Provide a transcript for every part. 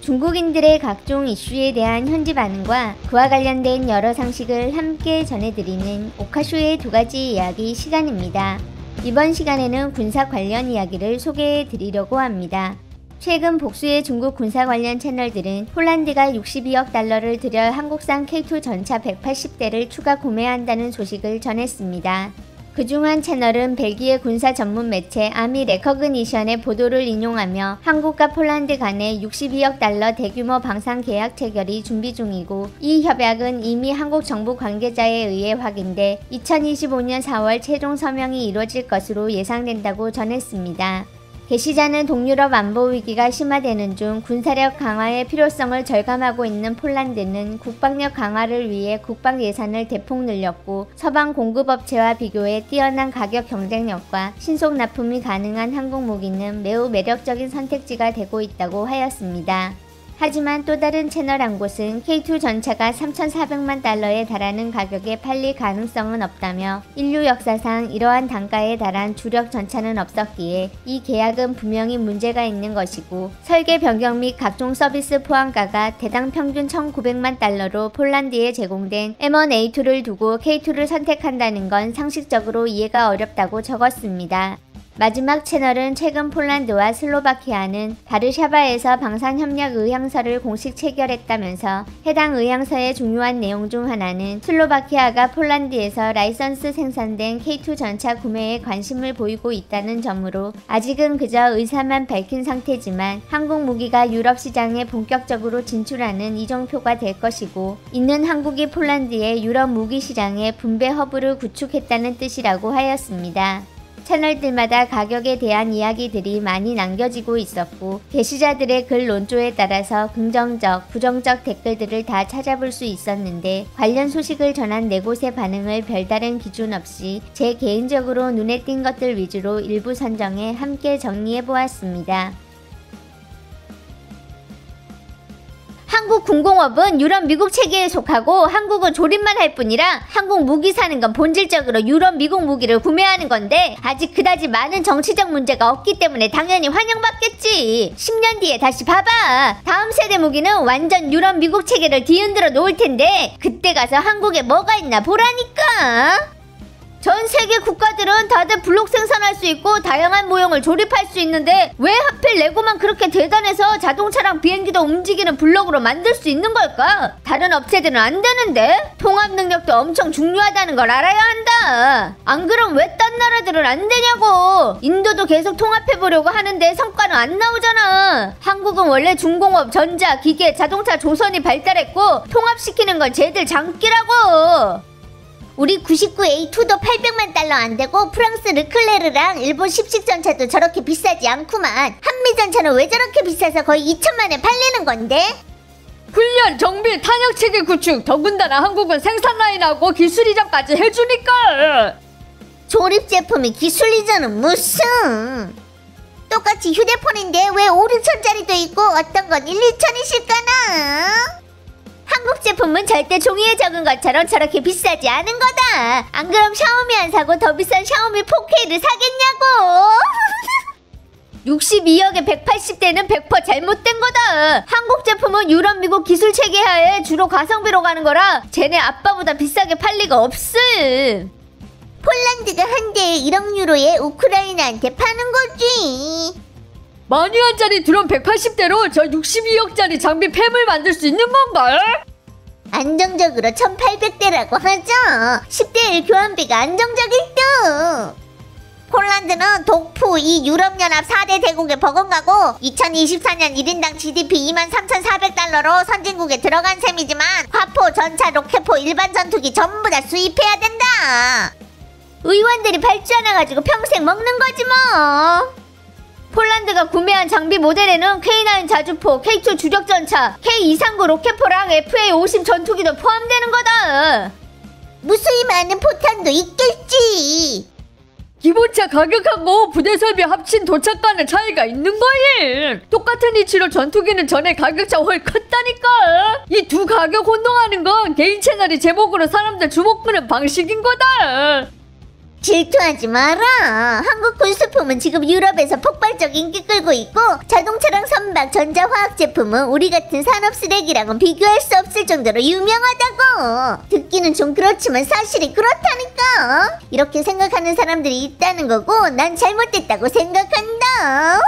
중국인들의 각종 이슈에 대한 현지 반응과 그와 관련된 여러 상식을 함께 전해드리는 오카쇼의 두 가지 이야기 시간입니다. 이번 시간에는 군사 관련 이야기를 소개해드리려고 합니다. 최근 복수의 중국 군사 관련 채널들은 폴란드가 62억 달러를 들여 한국산 K2 전차 180대를 추가 구매한다는 소식을 전했습니다. 그중 한 채널은 벨기에 군사 전문 매체 아미 레커그니션의 보도를 인용하며 한국과 폴란드 간의 62억 달러 대규모 방산 계약 체결이 준비 중이고 이 협약은 이미 한국 정부 관계자에 의해 확인돼 2025년 4월 최종 서명이 이루어질 것으로 예상된다고 전했습니다. 게시자는 동유럽 안보 위기가 심화되는 중 군사력 강화의 필요성을 절감하고 있는 폴란드는 국방력 강화를 위해 국방 예산을 대폭 늘렸고 서방 공급업체와 비교해 뛰어난 가격 경쟁력과 신속 납품이 가능한 한국 무기는 매우 매력적인 선택지가 되고 있다고 하였습니다. 하지만 또 다른 채널 한 곳은 K2 전차가 3,400만 달러에 달하는 가격에 팔릴 가능성은 없다며 인류 역사상 이러한 단가에 달한 주력 전차는 없었기에 이 계약은 분명히 문제가 있는 것이고 설계 변경 및 각종 서비스 포함가가 대당 평균 1,900만 달러로 폴란드에 제공된 M1A2를 두고 K2를 선택한다는 건 상식적으로 이해가 어렵다고 적었습니다. 마지막 채널은 최근 폴란드와 슬로바키아는 바르샤바에서 방산협력 의향서를 공식 체결했다면서 해당 의향서의 중요한 내용 중 하나는 슬로바키아가 폴란드에서 라이선스 생산된 K2 전차 구매에 관심을 보이고 있다는 점으로 아직은 그저 의사만 밝힌 상태지만 한국 무기가 유럽 시장에 본격적으로 진출하는 이정표가 될 것이고 이는 한국이 폴란드의 유럽 무기 시장의 분배 허브를 구축했다는 뜻이라고 하였습니다. 채널들마다 가격에 대한 이야기들이 많이 남겨지고 있었고 게시자들의 글 논조에 따라서 긍정적, 부정적 댓글들을 다 찾아볼 수 있었는데 관련 소식을 전한 4곳의 반응을 별다른 기준 없이 제 개인적으로 눈에 띈 것들 위주로 일부 선정해 함께 정리해보았습니다. 한국 군공업은 유럽 미국 체계에 속하고 한국은 조립만 할 뿐이라 한국 무기 사는 건 본질적으로 유럽 미국 무기를 구매하는 건데 아직 그다지 많은 정치적 문제가 없기 때문에 당연히 환영받겠지. 10년 뒤에 다시 봐봐. 다음 세대 무기는 완전 유럽 미국 체계를 뒤흔들어 놓을 텐데 그때 가서 한국에 뭐가 있나 보라니까. 전 세계 국가들은 다들 블록 생산할 수 있고 다양한 모형을 조립할 수 있는데 왜 하필 레고만 그렇게 대단해서 자동차랑 비행기도 움직이는 블록으로 만들 수 있는 걸까? 다른 업체들은 안 되는데? 통합 능력도 엄청 중요하다는 걸 알아야 한다. 안 그럼 왜 딴 나라들은 안 되냐고. 인도도 계속 통합해보려고 하는데 성과는 안 나오잖아. 한국은 원래 중공업, 전자, 기계, 자동차, 조선이 발달했고 통합시키는 건 쟤들 장기라고. 우리 99A2도 800만 달러 안 되고 프랑스 르클레르랑 일본 10식 전차도 저렇게 비싸지 않구만. 한미 전차는 왜 저렇게 비싸서 거의 2천만에 팔리는 건데? 훈련, 정비, 탄약체계 구축, 더군다나 한국은 생산 라인하고 기술 이전까지 해주니까. 조립 제품이 기술 이전은 무슨? 똑같이 휴대폰인데 왜 5, 6천짜리도 있고 어떤 건 1, 2천이실까나? 한국 제품은 절대 종이에 적은 것처럼 저렇게 비싸지 않은 거다. 안 그럼 샤오미 안 사고 더 비싼 샤오미 4K를 사겠냐고. 62억에 180대는 100% 잘못된 거다. 한국 제품은 유럽 미국 기술 체계 하에 주로 가성비로 가는 거라 쟤네 아빠보다 비싸게 팔 리가 없음. 폴란드가 한 대에 1억 유로에 우크라이나한테 파는 거지. 마니안짜리 드론 180대로 저 62억짜리 장비 팸을 만들 수 있는 건가? 안정적으로 1800대라고 하죠. 10대 1 교환비가 안정적일 듯. 폴란드는 독프 이 유럽연합 4대 대국에 버금가고 2024년 1인당 GDP 23,400달러로 선진국에 들어간 셈이지만 화포, 전차, 로켓포, 일반 전투기 전부 다 수입해야 된다. 의원들이 발주 하나가지고 평생 먹는 거지 뭐. 폴란드가 구매한 장비 모델에는 K9 자주포, K2 주력전차, K239 로켓포랑 FA50 전투기도 포함되는 거다. 무수히 많은 포탄도 있겠지. 기본차 가격하고 부대 설비 합친 도착가는 차이가 있는 거임. 똑같은 위치로 전투기는 전에 가격차 훨 컸다니까. 이 두 가격 혼동하는 건 개인 채널이 제목으로 사람들 주목 끄는 방식인 거다. 질투하지 마라. 한국 군수품은 지금 유럽에서 폭발적 인기 끌고 있고, 자동차랑 선박, 전자화학 제품은 우리 같은 산업 쓰레기랑은 비교할 수 없을 정도로 유명하다고. 듣기는 좀 그렇지만 사실이 그렇다니까. 이렇게 생각하는 사람들이 있다는 거고, 난 잘못됐다고 생각한다.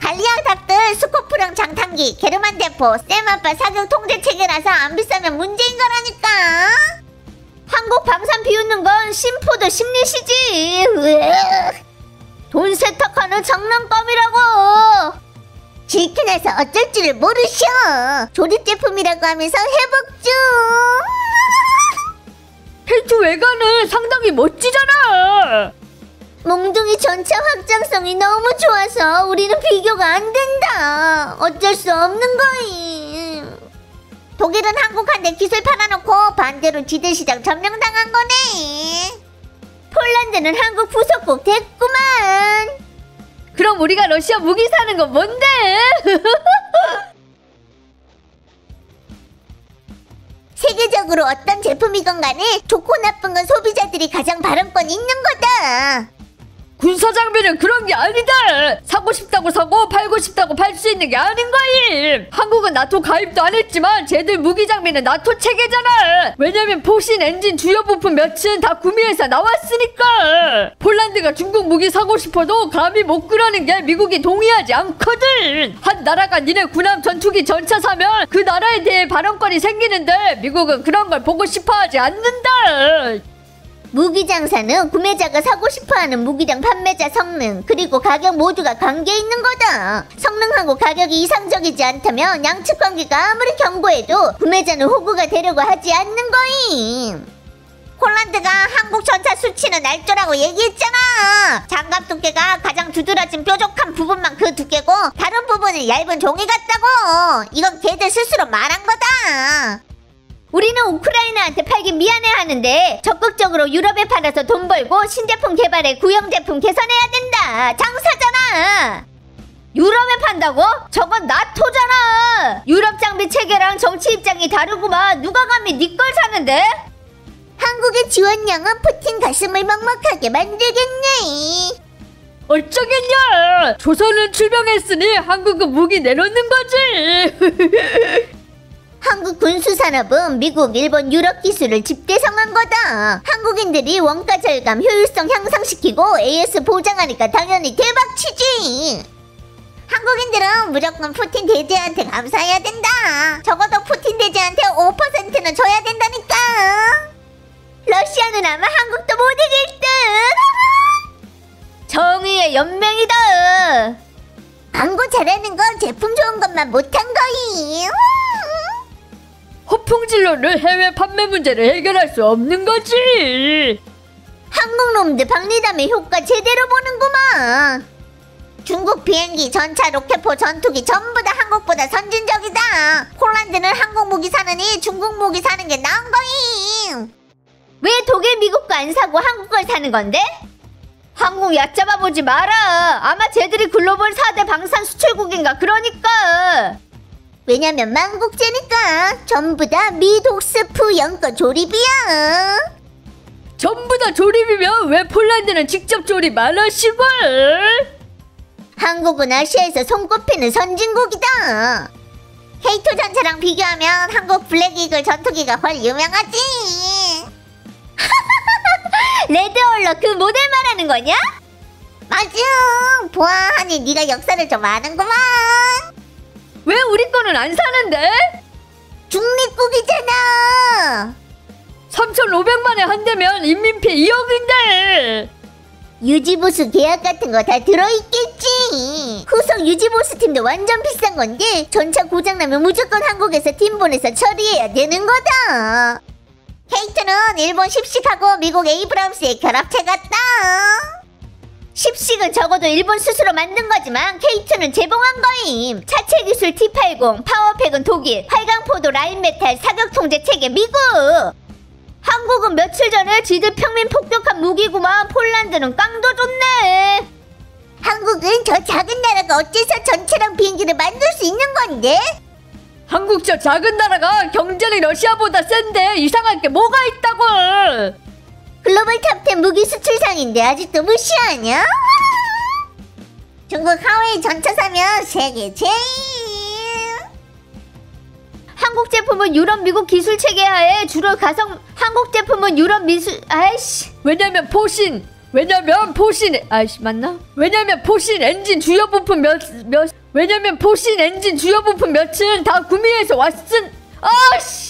갈리아 닭들, 스코프랑 장탄기, 게르만 대포, 쌤아빠 사격 통제 체계라서 안 비싸면 문제인 거라니까. 한국 방산 비웃는 건 심포도 심리시지. 돈 세탁하는 장난감이라고. 질투나서 어쩔 줄을 모르셔. 조립 제품이라고 하면서 회복 중. 케이트 외관은 상당히 멋지잖아. 몽둥이 전차 확장성이 너무 좋아서 우리는 비교가 안 된다. 어쩔 수 없는 거임. 독일은 한국한테 기술 팔아놓고 반대로 지대 시장 점령당한 거네. 폴란드는 한국 부속국 됐구만. 그럼 우리가 러시아 무기 사는 건 뭔데? 세계적으로 어떤 제품이건 간에 좋고 나쁜 건 소비자들이 가장 발언권 있는 거다. 군사 장비는 그런 게 아니다. 사고 싶다고 사고 팔고 싶다고 팔 수 있는 게 아닌 거임. 한국은 나토 가입도 안 했지만 쟤들 무기 장비는 나토 체계잖아. 왜냐면 포신 엔진 주요 부품 몇은 다 구매해서 나왔으니까. 폴란드가 중국 무기 사고 싶어도 감히 못 그러는 게 미국이 동의하지 않거든. 한 나라가 니네 군함 전투기 전차 사면 그 나라에 대해 발언권이 생기는데 미국은 그런 걸 보고 싶어하지 않는다. 무기 장사는 구매자가 사고 싶어하는 무기량 판매자 성능 그리고 가격 모두가 관계 있는 거다. 성능하고 가격이 이상적이지 않다면 양측 관계가 아무리 견고해도 구매자는 호구가 되려고 하지 않는 거임. 폴란드가 한국 전차 수치는 날조라고 얘기했잖아. 장갑 두께가 가장 두드러진 뾰족한 부분만 그 두께고 다른 부분은 얇은 종이 같다고. 이건 걔들 스스로 말한 거다. 우리는 우크라이나한테 팔기 미안해하는데 적극적으로 유럽에 팔아서 돈 벌고 신제품 개발에 구형 제품 개선해야 된다. 장사잖아. 유럽에 판다고? 저건 나토잖아. 유럽 장비 체계랑 정치 입장이 다르구만. 누가 감히 네 걸 사는데? 한국의 지원량은 푸틴 가슴을 먹먹하게 만들겠네. 어쩌겠냐. 조선은 출병했으니 한국은 무기 내놓는 거지. 한국 군수산업은 미국, 일본, 유럽 기술을 집대성한 거다. 한국인들이 원가 절감, 효율성 향상시키고 AS 보장하니까 당연히 대박치지. 한국인들은 무조건 푸틴 대제한테 감사해야 된다. 적어도 푸틴 대제한테 5%는 줘야 된다니까. 러시아는 아마 한국도 못 이길 듯. 정의의 연맹이다. 광고 잘하는 건 제품 좋은 것만 못한 거임. 허풍질로는 해외 판매 문제를 해결할 수 없는 거지. 한국 놈들 박리담의 효과 제대로 보는구만. 중국 비행기, 전차, 로켓포, 전투기 전부 다 한국보다 선진적이다. 폴란드는 한국 무기 사느니 중국 무기 사는 게 나은 거임. 왜 독일, 미국 거 안 사고 한국 걸 사는 건데? 한국 얕잡아 보지 마라. 아마 쟤들이 글로벌 4대 방산 수출국인가 그러니까. 왜냐면 만국제니까 전부 다 미독스프 연거 조립이야. 전부 다 조립이면 왜 폴란드는 직접 조립 안 하시고? 한국은 아시아에서 손꼽히는 선진국이다. K2 전차랑 비교하면 한국 블랙이글 전투기가 훨 유명하지. 레드얼러 그 모델 말하는 거냐? 맞아. 보아하니 네가 역사를 좀 아는구만. 왜 우리 거는 안 사는데? 중립국이잖아. 3,500만에 한 대면 인민피 2억인데. 유지보수 계약 같은 거 다 들어있겠지. 후속 유지보수 팀도 완전 비싼 건데 전차 고장나면 무조건 한국에서 팀 보내서 처리해야 되는 거다. K2는 일본 십식하고 미국 에이브람스의 결합체 같다. 십식은 적어도 일본 스스로 만든 거지만 K2는 제봉한 거임. 차체 기술 T80, 파워팩은 독일, 활강포도 라인메탈, 사격 통제 체계 미국. 한국은 며칠 전에 지들 평민 폭격한 무기구만. 폴란드는 깡도 좋네. 한국은 저 작은 나라가 어째서 전차랑 비행기를 만들 수 있는 건데? 한국 저 작은 나라가 경제는 러시아보다 센데 이상할 게 뭐가 있다고. 글로벌 탑10 무기 수출상인데 아직도 무시하냐? 중국 하웨이 전차 사면 세계 제일. 한국 제품은 유럽, 미국 기술 체계하에 주로 가성. 한국 제품은 유럽 미술. 아이씨. 왜냐면 포신 아이씨 맞나? 왜냐면 포신 엔진 주요 부품 몇은 다 구매해서 왔은. 아씨.